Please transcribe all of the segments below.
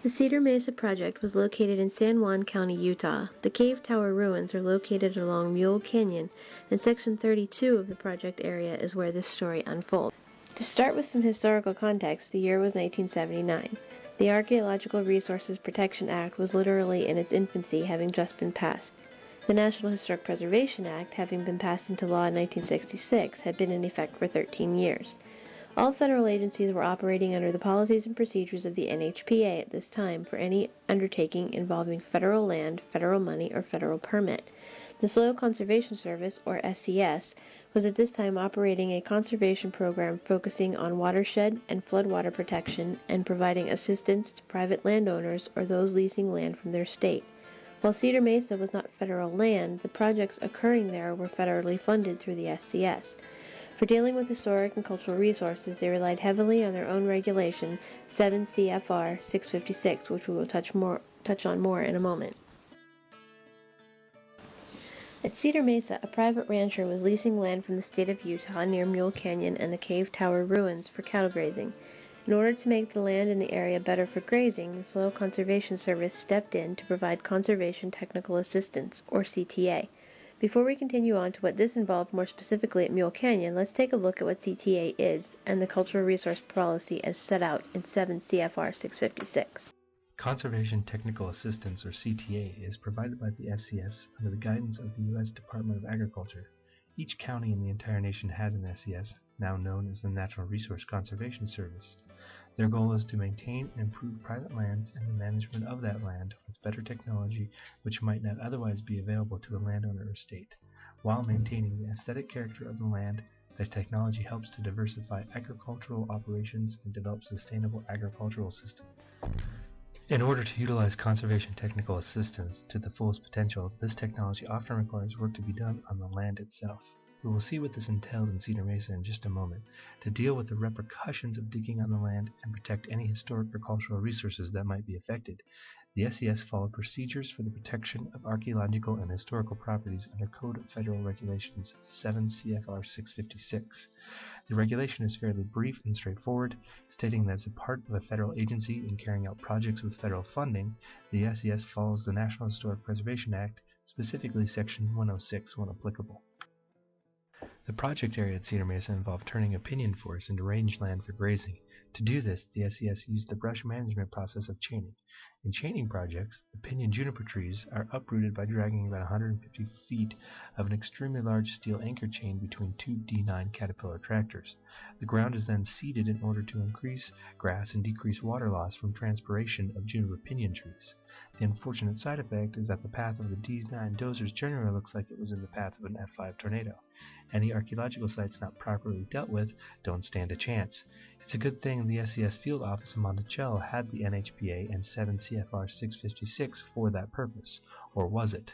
The Cedar Mesa project was located in San Juan County, Utah. The cave tower ruins are located along Mule Canyon, and Section 32 of the project area is where this story unfolds. To start with some historical context, the year was 1979. The Archaeological Resources Protection Act was literally in its infancy, having just been passed. The National Historic Preservation Act, having been passed into law in 1966, had been in effect for 13 years. All federal agencies were operating under the policies and procedures of the NHPA at this time for any undertaking involving federal land, federal money, or federal permit. The Soil Conservation Service, or SCS, was at this time operating a conservation program focusing on watershed and floodwater protection and providing assistance to private landowners or those leasing land from their state. While Cedar Mesa was not federal land, the projects occurring there were federally funded through the SCS. For dealing with historic and cultural resources, they relied heavily on their own regulation, 7 CFR 656, which we will touch on more in a moment. At Cedar Mesa, a private rancher was leasing land from the state of Utah near Mule Canyon and the Cave Tower ruins for cattle grazing. In order to make the land in the area better for grazing, the Soil Conservation Service stepped in to provide Conservation Technical Assistance, or CTA. Before we continue on to what this involved more specifically at Mule Canyon, let's take a look at what CTA is and the Cultural Resource Policy as set out in 7 CFR 656. Conservation Technical Assistance, or CTA, is provided by the SCS under the guidance of the U.S. Department of Agriculture. Each county in the entire nation has an SCS, now known as the Natural Resource Conservation Service. Their goal is to maintain and improve private lands and the management of that land with better technology which might not otherwise be available to a landowner or state. While maintaining the aesthetic character of the land, this technology helps to diversify agricultural operations and develop sustainable agricultural systems. In order to utilize conservation technical assistance to the fullest potential, this technology often requires work to be done on the land itself. We will see what this entailed in Cedar Mesa in just a moment. To deal with the repercussions of digging on the land and protect any historic or cultural resources that might be affected, the SCS followed procedures for the protection of archaeological and historical properties under Code of Federal Regulations 7 CFR 656. The regulation is fairly brief and straightforward, stating that as a part of a federal agency in carrying out projects with federal funding, the SCS follows the National Historic Preservation Act, specifically Section 106 when applicable. The project area at Cedar Mesa involved turning a pinyon forest into rangeland for grazing. To do this, the SCS used the brush management process of chaining. In chaining projects, the pinyon juniper trees are uprooted by dragging about 150 feet of an extremely large steel anchor chain between two D9 Caterpillar tractors. The ground is then seeded in order to increase grass and decrease water loss from transpiration of juniper pinyon trees. The unfortunate side effect is that the path of the D9 dozers generally looks like it was in the path of an F5 tornado. Any archaeological sites not properly dealt with don't stand a chance. It's a good thing the SCS field office in Monticello had the NHPA and 7 CFR 656 for that purpose, or was it?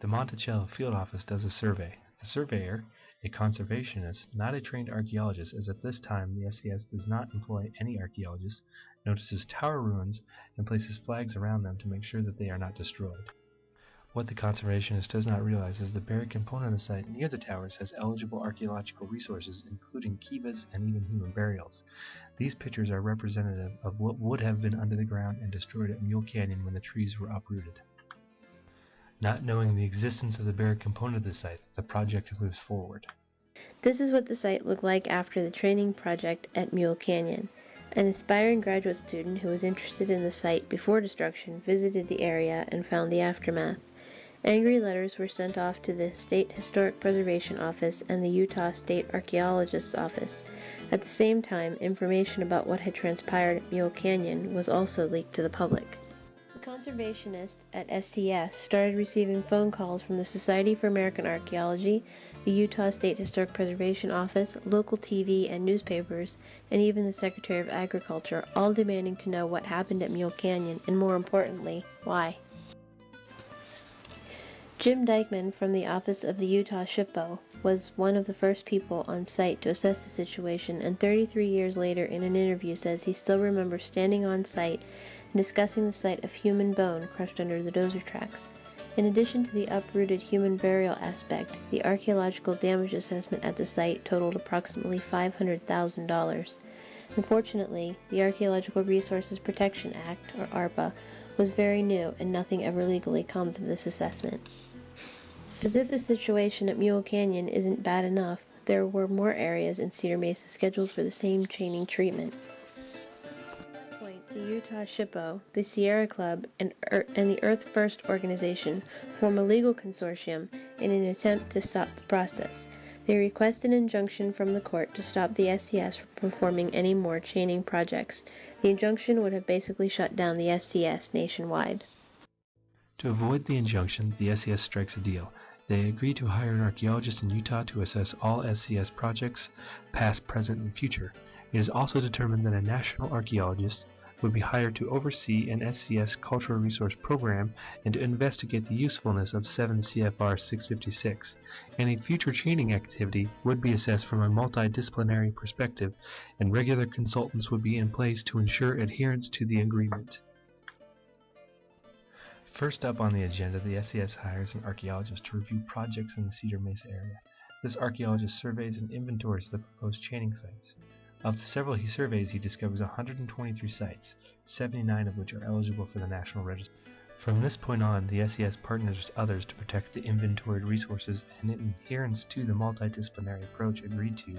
The Monticello field office does a survey. The surveyor, a conservationist, not a trained archaeologist, as at this time the SCS does not employ any archaeologists, notices tower ruins and places flags around them to make sure that they are not destroyed. What the conservationist does not realize is the buried component of the site near the towers has eligible archaeological resources, including kivas and even human burials. These pictures are representative of what would have been under the ground and destroyed at Mule Canyon when the trees were uprooted. Not knowing the existence of the buried component of the site, the project moves forward. This is what the site looked like after the training project at Mule Canyon. An aspiring graduate student who was interested in the site before destruction visited the area and found the aftermath. Angry letters were sent off to the State Historic Preservation Office and the Utah State Archaeologist's Office. At the same time, information about what had transpired at Mule Canyon was also leaked to the public. The conservationists at SCS started receiving phone calls from the Society for American Archaeology, the Utah State Historic Preservation Office, local TV and newspapers, and even the Secretary of Agriculture, all demanding to know what happened at Mule Canyon and, more importantly, why. Jim Dykeman from the office of the Utah SHPO was one of the first people on site to assess the situation, and 33 years later in an interview says he still remembers standing on site and discussing the sight of human bone crushed under the dozer tracks. In addition to the uprooted human burial aspect, the archaeological damage assessment at the site totaled approximately $500,000. Unfortunately, the Archaeological Resources Protection Act, or ARPA, was very new and nothing ever legally comes of this assessment. As if the situation at Mule Canyon isn't bad enough, there were more areas in Cedar Mesa scheduled for the same chaining treatment. At that point, the Utah SHPO, the Sierra Club, and the Earth First organization form a legal consortium in an attempt to stop the process. They request an injunction from the court to stop the SCS from performing any more chaining projects. The injunction would have basically shut down the SCS nationwide. To avoid the injunction, the SCS strikes a deal. They agree to hire an archaeologist in Utah to assess all SCS projects, past, present, and future. It is also determined that a national archaeologist would be hired to oversee an SCS cultural resource program and to investigate the usefulness of 7 CFR 656. Any future chaining activity would be assessed from a multidisciplinary perspective, and regular consultants would be in place to ensure adherence to the agreement. First up on the agenda, the SCS hires an archaeologist to review projects in the Cedar Mesa area. This archaeologist surveys and inventories the proposed chaining sites. Of the several he surveys, he discovers 123 sites, 79 of which are eligible for the National Register. From this point on, the SCS partners with others to protect the inventoried resources, and in adherence to the multidisciplinary approach agreed to,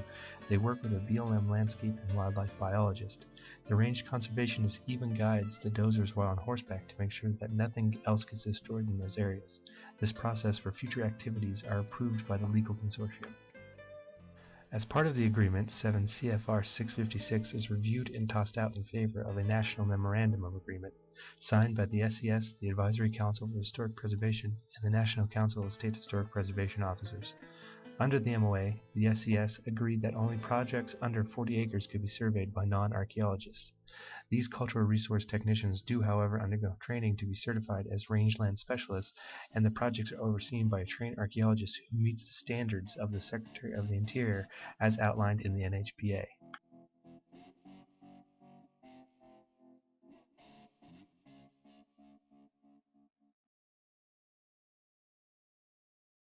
they work with a BLM landscape and wildlife biologist. The range conservationist even guides the dozers while on horseback to make sure that nothing else gets destroyed in those areas. This process for future activities are approved by the legal consortium. As part of the agreement, 7 CFR 656 is reviewed and tossed out in favor of a National Memorandum of Agreement, signed by the SCS, the Advisory Council for Historic Preservation, and the National Council of State Historic Preservation Officers. Under the MOA, the SCS agreed that only projects under 40 acres could be surveyed by non-archaeologists. These cultural resource technicians do, however, undergo training to be certified as rangeland specialists, and the projects are overseen by a trained archaeologist who meets the standards of the Secretary of the Interior as outlined in the NHPA.